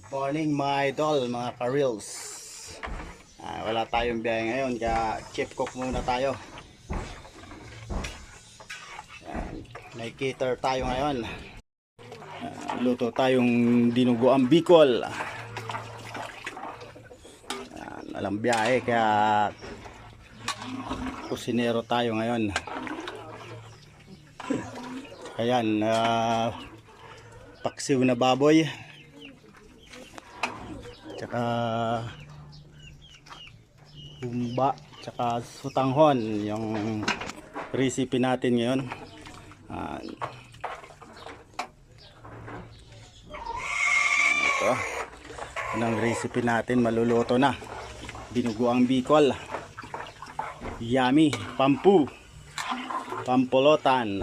Morning mga idol, mga ka-reels. Wala tayong biyahe ngayon kaya chip cook muna tayo. May cater tayo ngayon. Luto tayong dinuguang Bicol. Walang biyahe kaya kusinero tayo ngayon. Ayan, paksiw na baboy. Tsaka humba, tsaka sutanghon yung recipe natin ngayon. Ito, anong recipe natin, maluluto na. Dinuguang Bicol. Yummy, pampu, pampolotan.